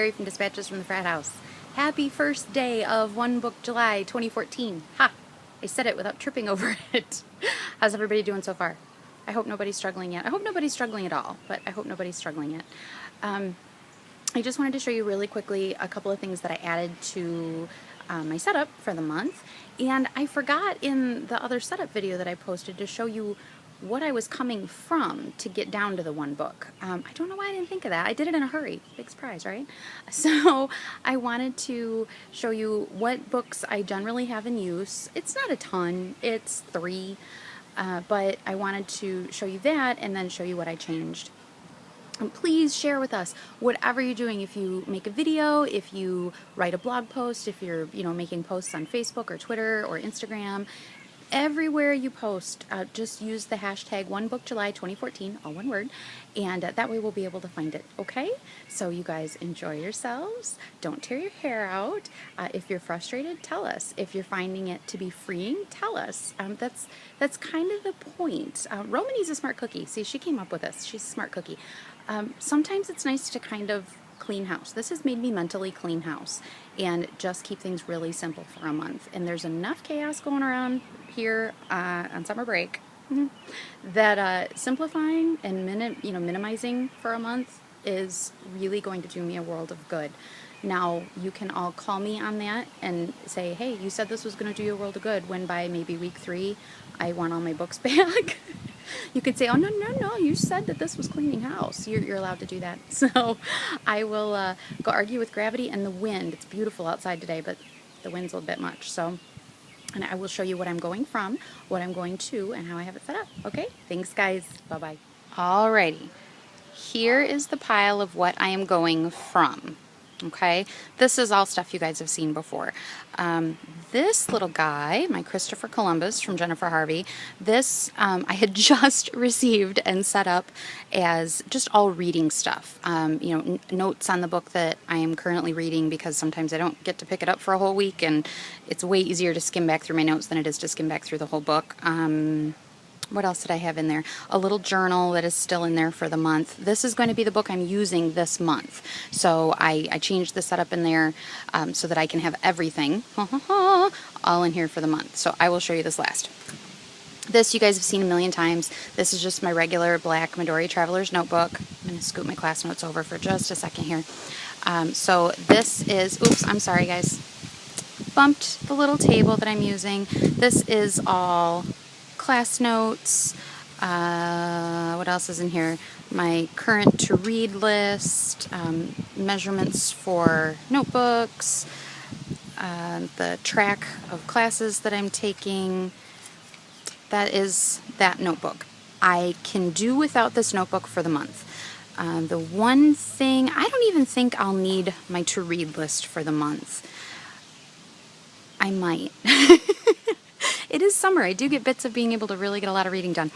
Carrie from Dispatches from the Frat House. Happy first day of One Book July 2014. Ha! I said it without tripping over it. How's everybody doing so far? I hope nobody's struggling yet. I hope nobody's struggling at all, but I hope nobody's struggling yet. I just wanted to show you really quickly a couple of things that I added to my setup for the month. And I forgot in the other setup video that I posted to show you what I was coming from to get down to the one book. I don't know why I didn't think of that. I did it in a hurry. Big surprise, right? So I wanted to show you what books I generally have in use. It's not a ton. It's 3. But I wanted to show you that and then show you what I changed. And please share with us whatever you're doing. If you make a video, if you write a blog post, if you're making posts on Facebook or Twitter or Instagram, everywhere you post, just use the hashtag OneBookJuly2014, all one word, and that way we'll be able to find it, okay? So you guys enjoy yourselves. Don't tear your hair out. If you're frustrated, tell us. If you're finding it to be freeing, tell us. That's kind of the point. Romany's a smart cookie. See, she came up with this. She's a smart cookie. Sometimes it's nice to kind of clean house. This has made me mentally clean house and just keep things really simple for a month. And there's enough chaos going around here on summer break that simplifying and minimizing for a month is really going to do me a world of good. Now, you can all call me on that and say, hey, you said this was going to do you a world of good, when by maybe week 3 I want all my books back. You could say, oh, no, you said that this was cleaning house. You're allowed to do that. So I will go argue with gravity and the wind. It's beautiful outside today, but the wind's a little bit much. So, and I will show you what I'm going from, what I'm going to, and how I have it set up. Okay? Thanks, guys. Bye-bye. Alrighty. Here is the pile of what I am going from. Okay, this is all stuff you guys have seen before. This little guy, my Christopher Columbus from Jennifer Harvey, this I had just received and set up as just all reading stuff. Notes on the book that I am currently reading, because sometimes I don't get to pick it up for a whole week, and it's way easier to skim back through my notes than it is to skim back through the whole book. What else did I have in there? A little journal that is still in there for the month. This is going to be the book I'm using this month. So I changed the setup in there so that I can have everything all in here for the month. So I will show you this last. This you guys have seen a million times. This is just my regular black Midori Traveler's Notebook. I'm going to scoot my class notes over for just a second here. So this is, oops, I'm sorry guys. Bumped the little table that I'm using. This is all class notes. What else is in here? My current to read list, measurements for notebooks, the track of classes that I'm taking. That is that notebook. I can do without this notebook for the month. The one thing, I don't even think I'll need my to read list for the month. I might. It is summer. I do get bits of being able to really get a lot of reading done.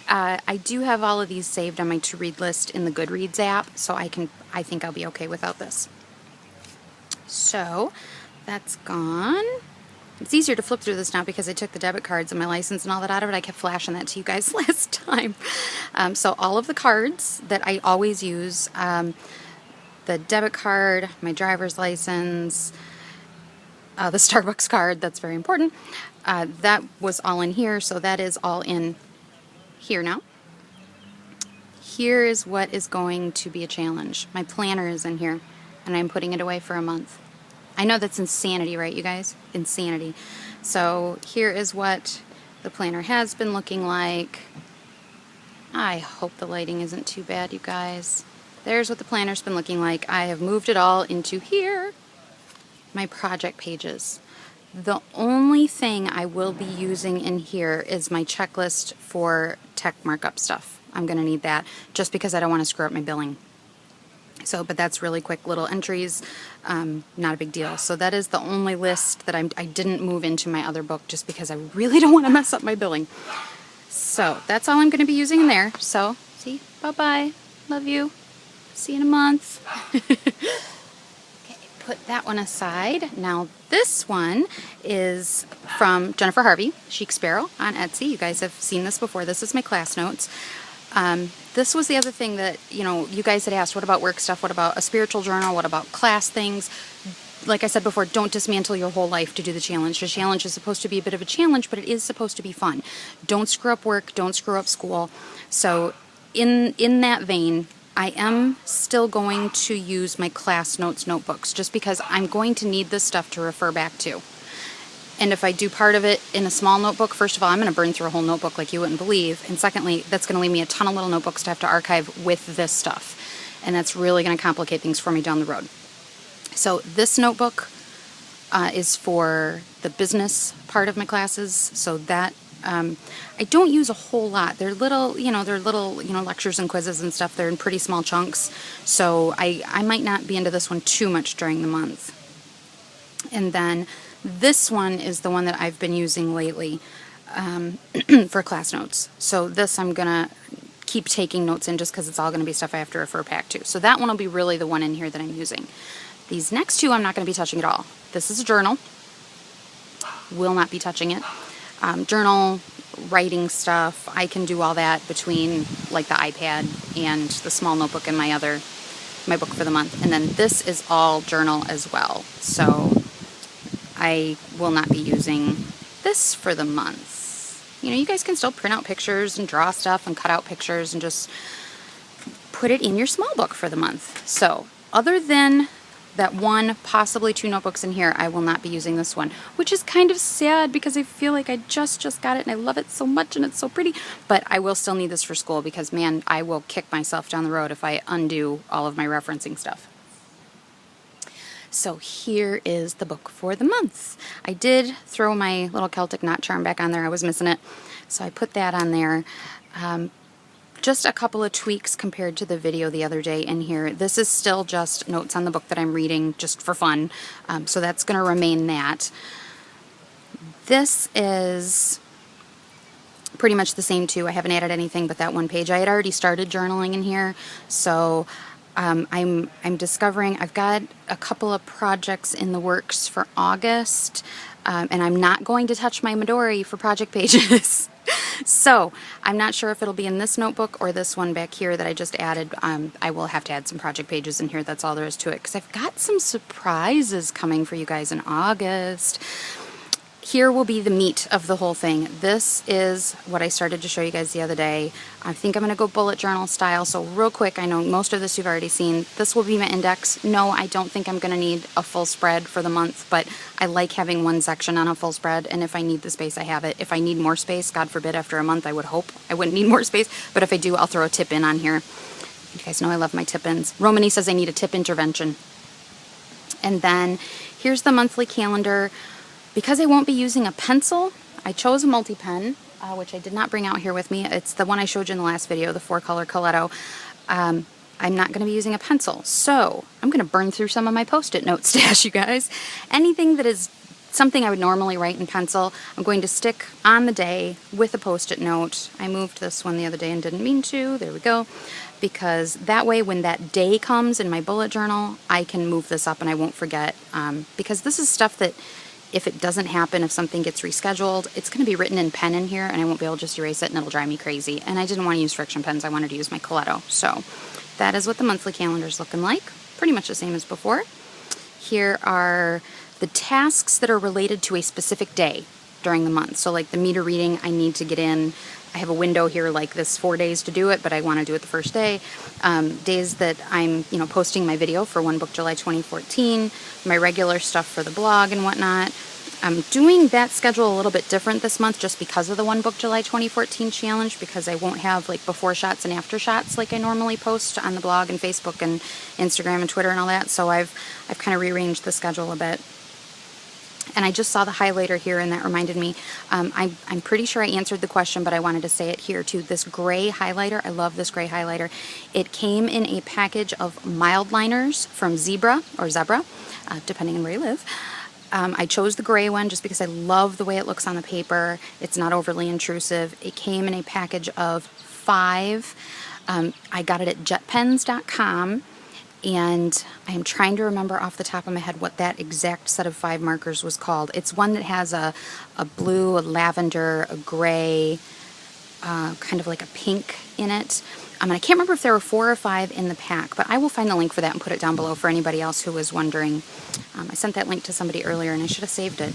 I do have all of these saved on my to-read list in the Goodreads app, so I think I'll be okay without this. So that's gone. It's easier to flip through this now because I took the debit cards and my license and all that out of it. I kept flashing that to you guys last time. So all of the cards that I always use, the debit card, my driver's license, the Starbucks card, that's very important. That was all in here, so that is all in here now. Here is what is going to be a challenge. My planner is in here, and I'm putting it away for a month. I know that's insanity, right, you guys? Insanity. So here is what the planner has been looking like. I hope the lighting isn't too bad, you guys. There's what the planner's been looking like. I have moved it all into here. My project pages. The only thing I will be using in here is my checklist for tech markup stuff. I'm going to need that just because I don't want to screw up my billing. So, but that's really quick little entries, not a big deal. So that is the only list that I didn't move into my other book just because I really don't want to mess up my billing. So that's all I'm going to be using in there. So, see, bye-bye. Love you. See you in a month. Put that one aside. Now this one is from Jennifer Harvey, Chic Sparrow on Etsy. You guys have seen this before. This is my class notes. This was the other thing that, you guys had asked, what about work stuff? What about a spiritual journal? What about class things? Like I said before, don't dismantle your whole life to do the challenge. The challenge is supposed to be a bit of a challenge, but it is supposed to be fun. Don't screw up work. Don't screw up school. So in that vein, I am still going to use my class notes notebooks just because I'm going to need this stuff to refer back to. And if I do part of it in a small notebook, first of all, I'm going to burn through a whole notebook like you wouldn't believe. And secondly, that's going to leave me a ton of little notebooks to have to archive with this stuff. And that's really going to complicate things for me down the road. So this notebook is for the business part of my classes. So that I don't use a whole lot. They're little, lectures and quizzes and stuff. They're in pretty small chunks. So I might not be into this one too much during the month. And then this one is the one that I've been using lately for class notes. So this I'm going to keep taking notes in just because it's all going to be stuff I have to refer back to. So that one will be really the one in here that I'm using. These next two I'm not going to be touching at all. This is a journal. Will not be touching it. Journal, writing stuff, I can do all that between like the iPad and the small notebook and my book for the month. And then this is all journal as well. So I will not be using this for the month. You guys can still print out pictures and draw stuff and cut out pictures and just put it in your small book for the month. So other than that one, possibly two notebooks in here, I will not be using this one, which is kind of sad because I feel like I just got it and I love it so much and it's so pretty, but I will still need this for school because, man, I will kick myself down the road if I undo all of my referencing stuff. So here is the book for the month. I did throw my little Celtic knot charm back on there. I was missing it. So I put that on there. Just a couple of tweaks compared to the video the other day in here. This is still just notes on the book that I'm reading just for fun. So that's going to remain that. This is pretty much the same too. I haven't added anything but that one page. I had already started journaling in here. So I'm discovering I've got a couple of projects in the works for August, and I'm not going to touch my Midori for project pages. So I'm not sure if it'll be in this notebook or this one back here that I just added. I will have to add some project pages in here. That's all there is to it because I've got some surprises coming for you guys in August. Here will be the meat of the whole thing. This is what I started to show you guys the other day. I think I'm going to go bullet journal style. So real quick, I know most of this you've already seen. This will be my index. No, I don't think I'm going to need a full spread for the month, but I like having one section on a full spread, and if I need the space, I have it. If I need more space, God forbid, after a month, I would hope I wouldn't need more space, but if I do, I'll throw a tip in on here. You guys know I love my tip ins. Romany says I need a tip intervention. And then here's the monthly calendar. Because I won't be using a pencil, I chose a multi-pen, which I did not bring out here with me. It's the one I showed you in the last video, the 4-color Coletto. I'm not going to be using a pencil, so I'm going to burn through some of my Post-it note stash, you guys. Anything that is something I would normally write in pencil, I'm going to stick on the day with a Post-it note. I moved this one the other day and didn't mean to. There we go. Because that way when that day comes in my bullet journal, I can move this up and I won't forget. Because this is stuff that if it doesn't happen, if something gets rescheduled, it's going to be written in pen in here and I won't be able to just erase it and it'll drive me crazy. And I didn't want to use friction pens. I wanted to use my Coletto. So that is what the monthly calendar is looking like. Pretty much the same as before. Here are the tasks that are related to a specific day during the month. So like the meter reading, I need to get in. I have a window here like this 4 days to do it, but I want to do it the first day. Days that I'm, posting my video for One Book July 2014, my regular stuff for the blog and whatnot. I'm doing that schedule a little bit different this month just because of the One Book July 2014 challenge, because I won't have like before shots and after shots like I normally post on the blog and Facebook and Instagram and Twitter and all that. So I've kind of rearranged the schedule a bit. And I just saw the highlighter here and that reminded me. I'm pretty sure I answered the question, but I wanted to say it here too. This gray highlighter, I love this gray highlighter. It came in a package of mild liners from Zebra, depending on where you live. I chose the gray one just because I love the way it looks on the paper. It's not overly intrusive. It came in a package of 5. I got it at jetpens.com. And I am trying to remember off the top of my head what that exact set of 5 markers was called. It's one that has a blue, a lavender, a gray, kind of like a pink in it. And I can't remember if there were 4 or 5 in the pack, but I will find the link for that and put it down below for anybody else who was wondering. I sent that link to somebody earlier and I should have saved it.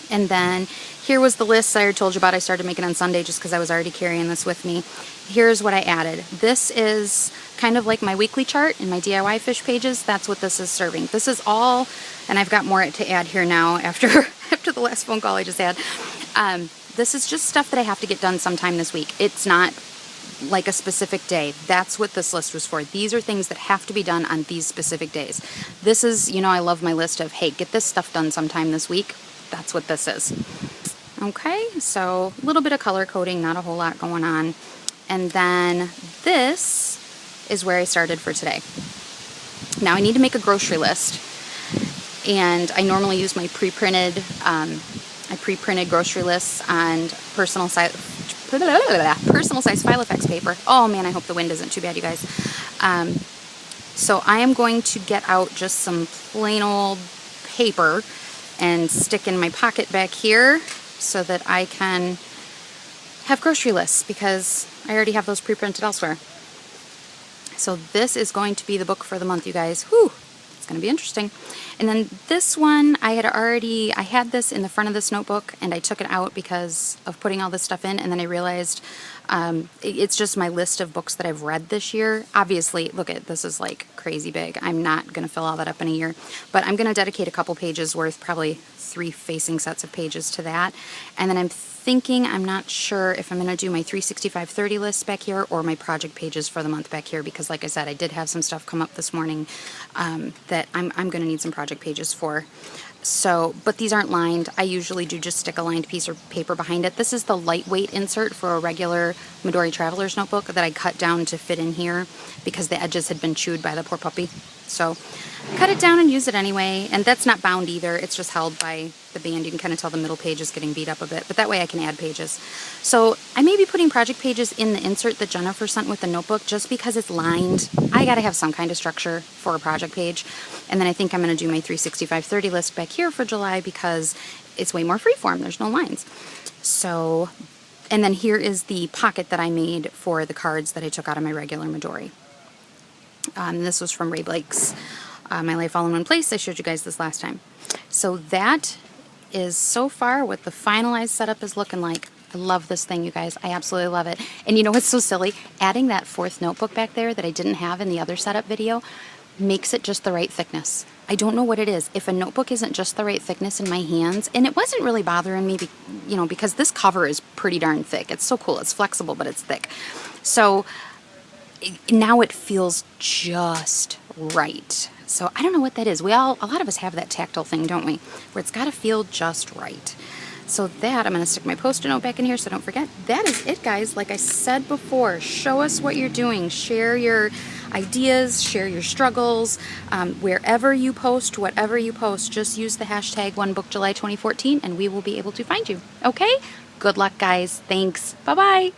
And then here was the list I already told you about. I started making on Sunday just because I was already carrying this with me. Here's what I added. This is kind of like my weekly chart in my DIY fish pages. That's what this is serving. This is all, and I've got more to add here now after the last phone call I just had. This is just stuff that I have to get done sometime this week. It's not like a specific day. That's what this list was for. These are things that have to be done on these specific days. This is, you know, I love my list of, hey, get this stuff done sometime this week. That's what this is. Okay, so a little bit of color coding, not a whole lot going on. And then this is where I started for today. Now I need to make a grocery list. And I normally use my pre-printed grocery lists on personal size Filofax paper. Oh man, I hope the wind isn't too bad, you guys. So I am going to get out just some plain old paper and stick in my pocket back here so that I can have grocery lists because I already have those pre-printed elsewhere. So this is going to be the book for the month, you guys. Whew, it's going to be interesting. And then this one, I had this in the front of this notebook and I took it out because of putting all this stuff in, and then I realized it's just my list of books that I've read this year. Obviously, look at this is like crazy big. I'm not going to fill all that up in a year, but I'm going to dedicate a couple pages worth, probably 3 facing sets of pages to that. And then I'm thinking, I'm not sure if I'm going to do my 365/30 list back here or my project pages for the month back here, because like I said, I did have some stuff come up this morning that I'm going to need some project pages for. So, but these aren't lined. I usually do just stick a lined piece of paper behind it. This is the lightweight insert for a regular Midori Traveler's notebook that I cut down to fit in here because the edges had been chewed by the poor puppy. So cut it down and use it anyway. And that's not bound either. It's just held by the band. You can kind of tell the middle page is getting beat up a bit, but that way I can add pages. So I may be putting project pages in the insert that Jennifer sent with the notebook just because it's lined. I got to have some kind of structure for a project page. And then I think I'm going to do my 365/30 list back here for July because it's way more freeform. There's no lines. So, and then here is the pocket that I made for the cards that I took out of my regular Midori. This was from Ray Blake's My Life All in One Place. I showed you guys this last time. So that is so far what the finalized setup is looking like. I love this thing, you guys. I absolutely love it. And you know what's so silly? Adding that 4th notebook back there that I didn't have in the other setup video makes it just the right thickness. I don't know what it is. If a notebook isn't just the right thickness in my hands, and it wasn't really bothering me, because this cover is pretty darn thick. It's so cool. It's flexible, but it's thick. So now it feels just right. So I don't know what that is. A lot of us have that tactile thing, don't we? Where it's got to feel just right. So that, I'm going to stick my Post-it note back in here so don't forget. That is it, guys. Like I said before, show us what you're doing. Share your ideas, share your struggles. Wherever you post, whatever you post, just use the hashtag OneBookJuly2014 and we will be able to find you. Okay? Good luck, guys. Thanks. Bye-bye.